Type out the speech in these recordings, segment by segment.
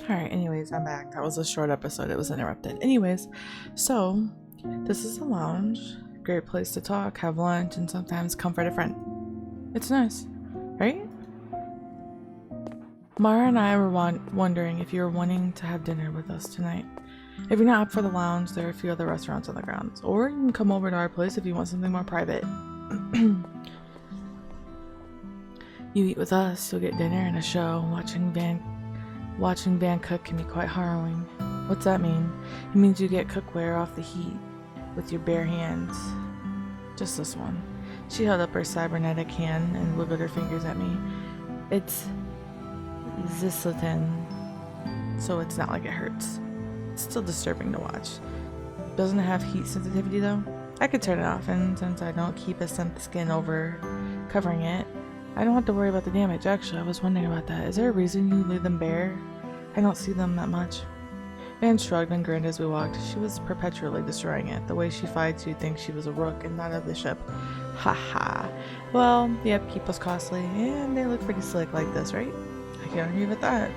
Alright, anyways, I'm back. That was a short episode. It was interrupted. Anyways, so this is a lounge. Great place to talk, have lunch, and sometimes comfort a friend. It's nice, right? Mara and I were wondering if you were wanting to have dinner with us tonight. If you're not up for the lounge, there are a few other restaurants on the grounds. Or you can come over to our place if you want something more private. You eat with us, you'll get dinner and a show. Watching Van cook can be quite harrowing. What's that mean? It means you get cookware off the heat with your bare hands. Just this one. She held up her cybernetic hand and wiggled her fingers at me. It's Zisleton, so it's not like it hurts. It's still disturbing to watch. Doesn't it have heat sensitivity though? I could turn it off, and since I don't keep a synth skin over covering it, I don't have to worry about the damage. Actually, I was wondering about that. Is there a reason you leave them bare? I don't see them that much. Van shrugged and grinned as we walked. She was perpetually destroying it. The way she fights, you'd think she was a rook and not a bishop. Ha ha. Well, the upkeep was costly, and they look pretty slick like this, right? I can't argue with that.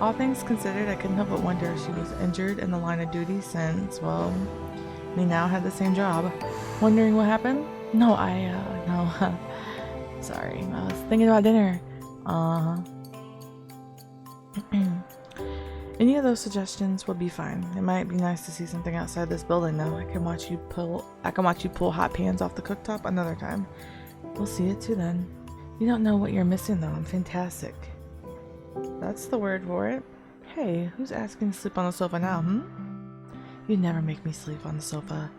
All things considered, I couldn't help but wonder if she was injured in the line of duty since, well, we now had the same job. Wondering what happened? No, no. Sorry, I was thinking about dinner. Any of those suggestions would be fine. It might be nice to see something outside this building though. I can watch you pull hot pans off the cooktop another time. We'll see it too then. You don't know what you're missing though. I'm fantastic. That's the word for it. Hey, who's asking to sleep on the sofa now, You never make me sleep on the sofa.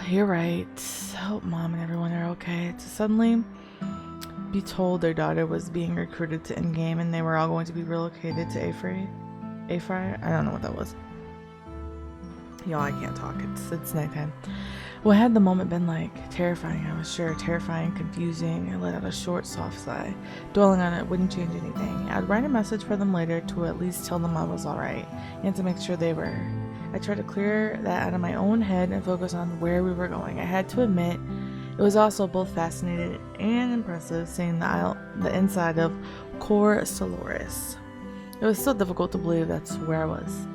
You're right. Hope Mom and everyone are okay. To suddenly be told their daughter was being recruited to Endgame and they were all going to be relocated to Afri? I don't know what that was. Y'all, I can't talk. It's nighttime. What had the moment been like? Terrifying, I was sure. Terrifying, confusing. I let out a short, soft sigh. Dwelling on it wouldn't change anything. I'd write a message for them later to at least tell them I was alright and to make sure they were. I tried to clear that out of my own head and focus on where we were going. I had to admit, it was also both fascinating and impressive seeing the inside of Cor Soloris. It was still difficult to believe that's where I was.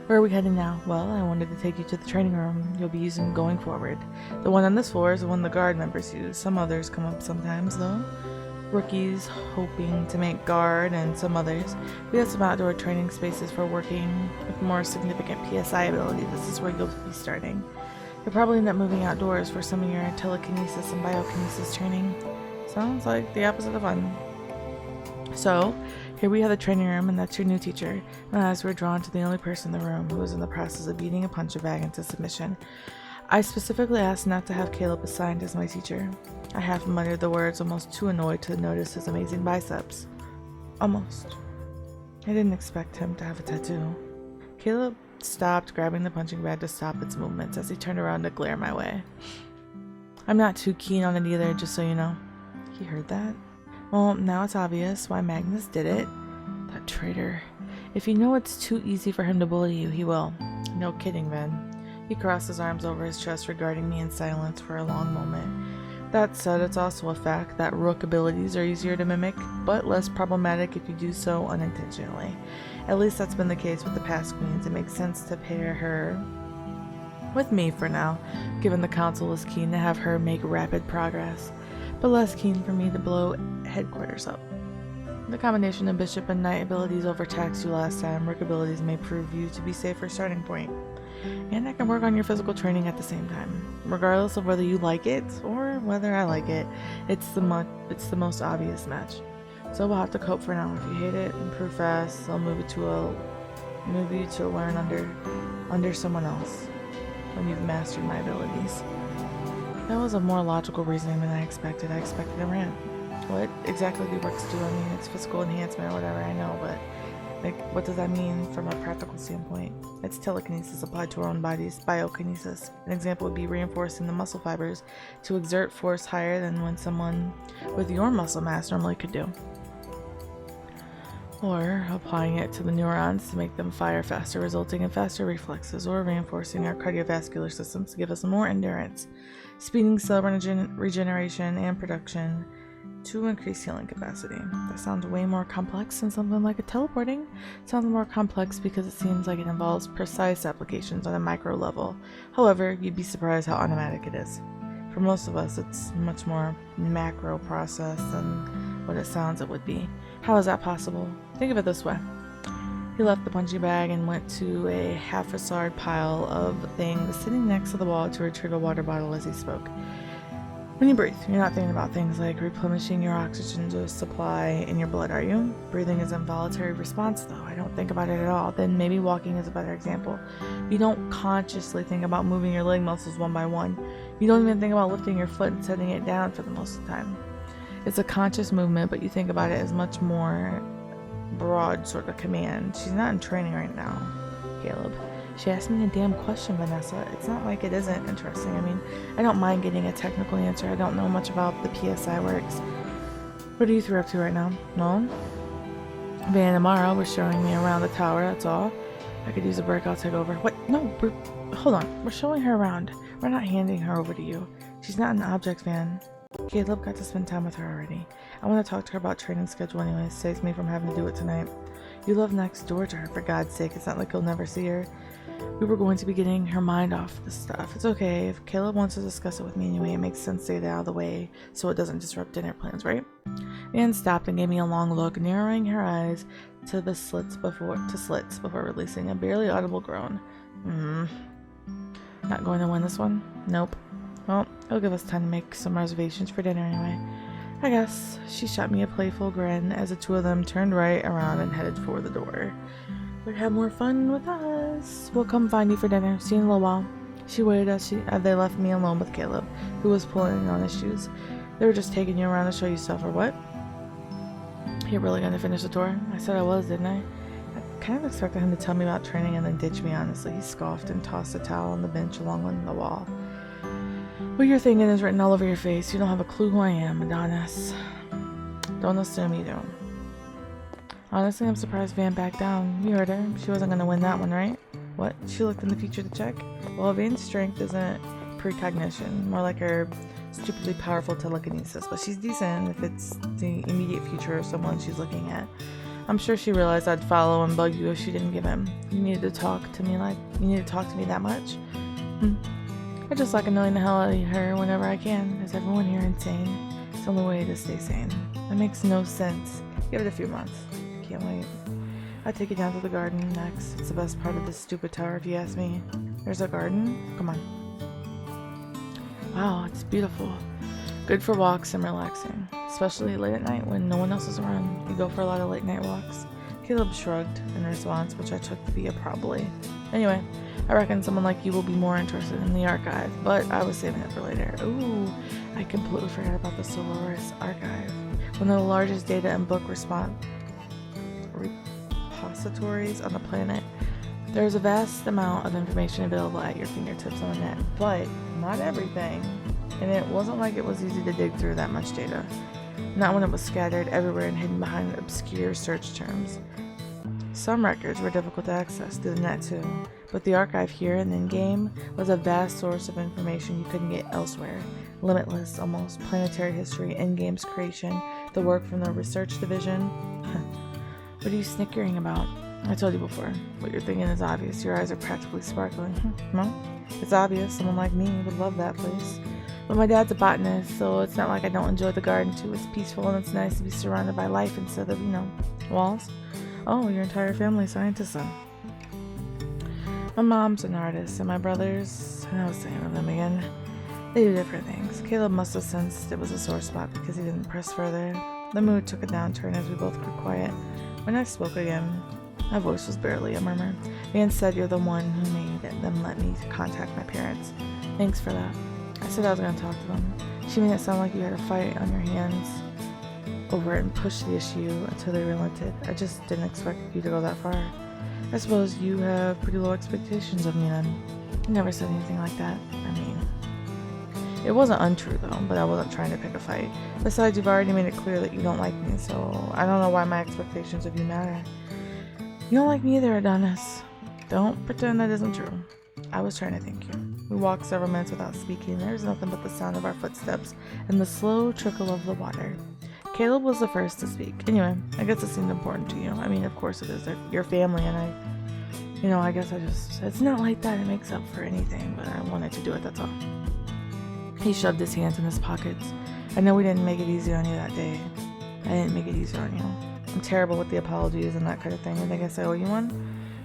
Where are we heading now? Well, I wanted to take you to the training room you'll be using going forward. The one on this floor is the one the guard members use. Some others come up sometimes, though. Rookies hoping to make guard, and some others. We have some outdoor training spaces for working with more significant PSI ability. This is where you'll be starting. You'll probably end up moving outdoors for some of your telekinesis and biokinesis training. Sounds like the opposite of fun. So, here we have the training room, and that's your new teacher. My eyes were drawn to the only person in the room who was in the process of beating a puncher bag into submission. I specifically asked not to have Caleb assigned as my teacher. I half muttered the words, almost too annoyed to notice his amazing biceps. Almost. I didn't expect him to have a tattoo. Caleb stopped, grabbing the punching bag to stop its movements as he turned around to glare my way. I'm not too keen on it either, just so you know. He heard that? Well, now it's obvious why Magnus did it. That traitor. If you know it's too easy for him to bully you, he will. No kidding, Van. He crossed his arms over his chest, regarding me in silence for a long moment. That said, it's also a fact that rook abilities are easier to mimic, but less problematic if you do so unintentionally. At least that's been the case with the past queens. It makes sense to pair her with me for now, given the council is keen to have her make rapid progress, but less keen for me to blow headquarters up. The combination of bishop and knight abilities overtaxed you last time. Rook abilities may prove you to be safer starting point. And I can work on your physical training at the same time. Regardless of whether you like it or whether I like it, it's the most obvious match. So we'll have to cope for now. If you hate it, improve fast. I'll move you to learn under someone else when you've mastered my abilities. That was a more logical reasoning than I expected. I expected a rant. What exactly do rooks do? I mean, it's physical enhancement or whatever, I know, but what does that mean from a practical standpoint? It's telekinesis applied to our own bodies, biokinesis. An example would be reinforcing the muscle fibers to exert force higher than when someone with your muscle mass normally could do. Or applying it to the neurons to make them fire faster, resulting in faster reflexes, or reinforcing our cardiovascular systems to give us more endurance, speeding cell regeneration and production, to increase healing capacity. That sounds way more complex than something like a teleporting. It sounds more complex because it seems like it involves precise applications on a micro level. However, you'd be surprised how automatic it is. For most of us, it's much more macro process than what it sounds it would be. How is that possible? Think of it this way. He left the punching bag and went to a half-facade pile of things sitting next to the wall to retrieve a water bottle as he spoke. When you breathe, you're not thinking about things like replenishing your oxygen supply in your blood, are you? Breathing is an involuntary response, though. I don't think about it at all. Then maybe walking is a better example. You don't consciously think about moving your leg muscles one by one. You don't even think about lifting your foot and setting it down for the most of the time. It's a conscious movement, but you think about it as much more broad sort of command. She's not in training right now, Caleb. She asked me a damn question, Vanessa. It's not like it isn't interesting. I mean, I don't mind getting a technical answer. I don't know much about the PSI works. What are you three up to right now? No? Van and Mara were showing me around the tower, that's all. I could use a break, I'll take over. What? No, hold on. We're showing her around. We're not handing her over to you. She's not an object, Van. Caleb got to spend time with her already. I want to talk to her about training schedule anyways. Saves me from having to do it tonight. You live next door to her, for God's sake. It's not like you'll never see her. We were going to be getting her mind off this stuff. It's okay. If Caleb wants to discuss it with me anyway, it makes sense to get it out of the way so it doesn't disrupt dinner plans, right? Anne stopped and gave me a long look, narrowing her eyes to the slits before releasing a barely audible groan. Not going to win this one? Nope. Well, it'll give us time to make some reservations for dinner anyway. I guess. She shot me a playful grin as the two of them turned right around and headed for the door. Would have more fun with us. We'll come find you for dinner. See you in a little while. She waited as they left me alone with Caleb, who was pulling on his shoes. They were just taking you around to show you stuff, or what? You're really gonna finish the tour? I said I was, didn't I? I kind of expected him to tell me about training and then ditch me, honestly. He scoffed and tossed a towel on the bench along the wall. What you're thinking is written all over your face. You don't have a clue who I am, Adonis. Don't assume you do. Honestly, I'm surprised Van backed down. You heard her. She wasn't going to win that one, right? What? She looked in the future to check? Well, Van's strength isn't precognition. More like her stupidly powerful telekinesis. But she's decent if it's the immediate future of someone she's looking at. I'm sure she realized I'd follow and bug you if she didn't give in. You needed to talk to me that much? I just like annoying the hell out of her whenever I can. Is everyone here insane? It's the only way to stay sane. That makes no sense. Give it a few months. Can't wait. I'll take you down to the garden next. It's the best part of this stupid tower if you ask me. There's a garden? Come on. Wow, it's beautiful. Good for walks and relaxing. Especially late at night when no one else is around. You go for a lot of late night walks. Caleb shrugged in response, which I took to be a probably. Anyway, I reckon someone like you will be more interested in the archive, but I was saving it for later. Ooh, I completely forgot about the Solaris archive. One of the largest data and book repositories on the planet. There's a vast amount of information available at your fingertips on the net, but not everything. And it wasn't like it was easy to dig through that much data. Not when it was scattered everywhere and hidden behind obscure search terms. Some records were difficult to access through the net too, but the archive here and in-game was a vast source of information you couldn't get elsewhere. Limitless, almost. Planetary history, in-game's creation, the work from the research division. What are you snickering about? I told you before. What you're thinking is obvious. Your eyes are practically sparkling. Well, it's obvious. Someone like me would love that place. But my dad's a botanist, so it's not like I don't enjoy the garden too. It's peaceful and it's nice to be surrounded by life instead of, walls. Oh, your entire family scientists then. My mom's an artist, and my brothers, I was saying of them again, they do different things. Caleb must have sensed it was a sore spot because he didn't press further. The mood took a downturn as we both grew quiet. When I spoke again, my voice was barely a murmur. Van said you're the one who made them let me contact my parents. Thanks for that. I said I was going to talk to them. She made it sound like you had a fight on your hands over it and pushed the issue until they relented. I just didn't expect you to go that far. I suppose you have pretty low expectations of me then. You never said anything like that. I mean, it wasn't untrue though, but I wasn't trying to pick a fight. Besides, you've already made it clear that you don't like me, so I don't know why my expectations of you matter. You don't like me either, Adonis. Don't pretend that isn't true. I was trying to thank you. We walked several minutes without speaking. There was nothing but the sound of our footsteps and the slow trickle of the water. Caleb was the first to speak. Anyway, I guess it seemed important to you. I mean, of course it is. They're your family, and I guess it's not like that. It makes up for anything, but I wanted to do it, that's all. He shoved his hands in his pockets. I know we didn't make it easy on you that day. I didn't make it easier on you. I'm terrible with the apologies and that kind of thing. I guess I owe you one.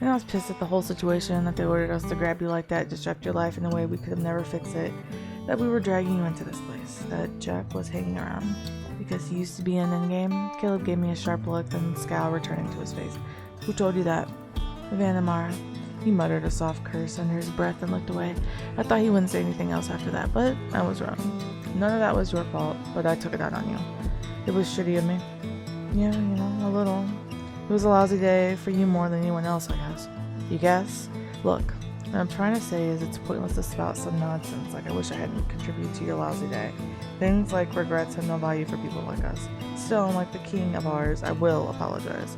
And I was pissed at the whole situation, that they ordered us to grab you like that, disrupt your life in a way we could have never fixed it, that we were dragging you into this place, that Jack was hanging around because he used to be in Endgame. Caleb gave me a sharp look, then scowl returning to his face. Who told you that? Vanamara. He muttered a soft curse under his breath and looked away. I thought he wouldn't say anything else after that, but I was wrong. None of that was your fault, but I took it out on you. It was shitty of me. Yeah, a little. It was a lousy day for you more than anyone else, I guess. You guess? Look, what I'm trying to say is it's pointless to spout some nonsense, like I wish I hadn't contributed to your lousy day. Things like regrets have no value for people like us. Still, like the king of ours, I will apologize.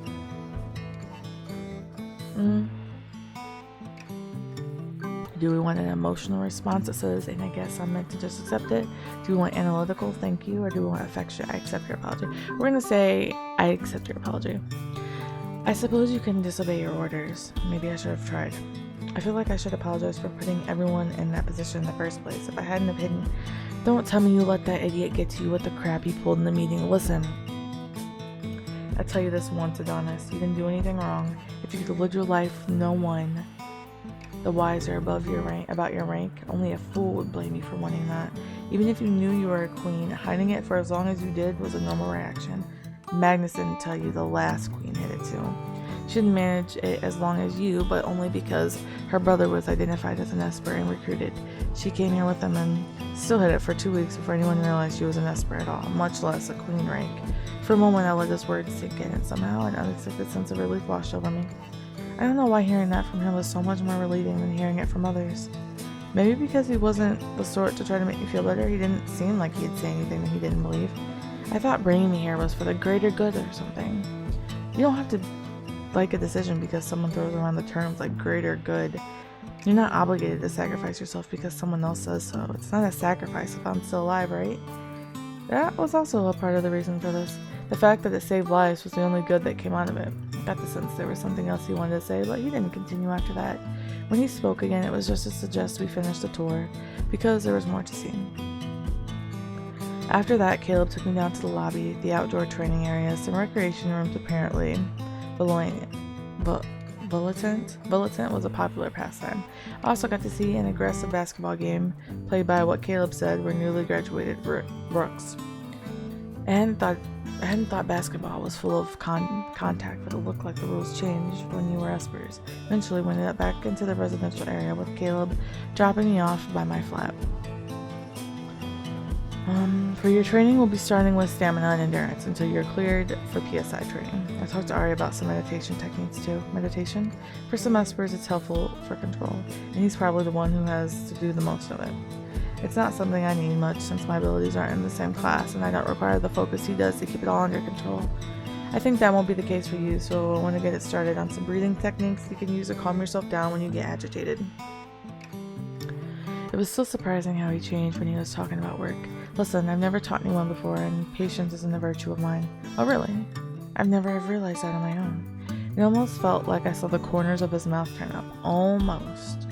Do we want an emotional response that says, and I guess I'm meant to just accept it? Do we want analytical, thank you? Or do we want affection, I accept your apology? We're going to say, I accept your apology. I suppose you can disobey your orders. Maybe I should have tried. I feel like I should apologize for putting everyone in that position in the first place. If I hadn't have hidden, don't tell me you let that idiot get to you with the crap he pulled in the meeting. Listen, I tell you this once, Adonis. You didn't do anything wrong. If you could have lived your life, no one the wiser about your rank. Only a fool would blame you for wanting that. Even if you knew you were a queen, hiding it for as long as you did was a normal reaction. Magnus didn't tell you the last queen hid it too. She didn't manage it as long as you, but only because her brother was identified as an Esper and recruited. She came here with him and still hid it for 2 weeks before anyone realized she was an Esper at all, much less a queen rank. For a moment I let this word sink in, and somehow an unexpected sense of relief washed over me. I don't know why hearing that from him was so much more relieving than hearing it from others. Maybe because he wasn't the sort to try to make me feel better. He didn't seem like he'd say anything that he didn't believe. I thought bringing me here was for the greater good or something. You don't have to like a decision because someone throws around the terms like greater good. You're not obligated to sacrifice yourself because someone else says so. It's not a sacrifice if I'm still alive, right? That was also a part of the reason for this. The fact that it saved lives was the only good that came out of it. I got the sense there was something else he wanted to say, but he didn't continue after that. When he spoke again, it was just to suggest we finish the tour, because there was more to see. After that, Caleb took me down to the lobby, the outdoor training area, some recreation rooms apparently. Bulletin was a popular pastime. I also got to see an aggressive basketball game played by what Caleb said were newly graduated rooks. I hadn't thought basketball was full of contact, but it looked like the rules changed when you were Espers. Eventually, we ended up back into the residential area with Caleb dropping me off by my flat. For your training, we'll be starting with stamina and endurance until you're cleared for PSI training. I talked to Ari about some meditation techniques too. Meditation? For some Espers, it's helpful for control, and he's probably the one who has to do the most of it. It's not something I need much since my abilities aren't in the same class and I don't require the focus he does to keep it all under control. I think that won't be the case for you, so I want to get it started on some breathing techniques you can use to calm yourself down when you get agitated. It was still surprising how he changed when he was talking about work. Listen, I've never taught anyone before, and patience isn't a virtue of mine. Oh really? I've never realized that on my own. It almost felt like I saw the corners of his mouth turn up. Almost.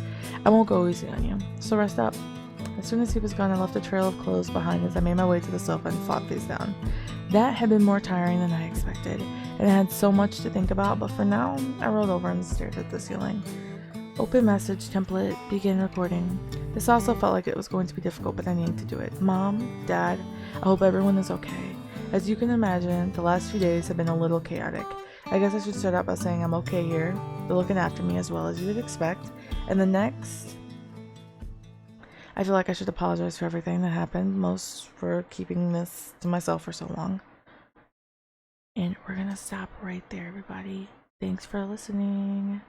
I won't go easy on you, so rest up. As soon as he was gone, I left a trail of clothes behind as I made my way to the sofa and fought face down. That had been more tiring than I expected, and I had so much to think about, but for now, I rolled over and stared at the ceiling. Open message, template, begin recording. This also felt like it was going to be difficult, but I needed to do it. Mom, Dad, I hope everyone is okay. As you can imagine, the last few days have been a little chaotic. I guess I should start out by saying I'm okay here. They're looking after me as well as you would expect. And the next, I feel like I should apologize for everything that happened, most for keeping this to myself for so long. And we're gonna stop right there, everybody. Thanks for listening.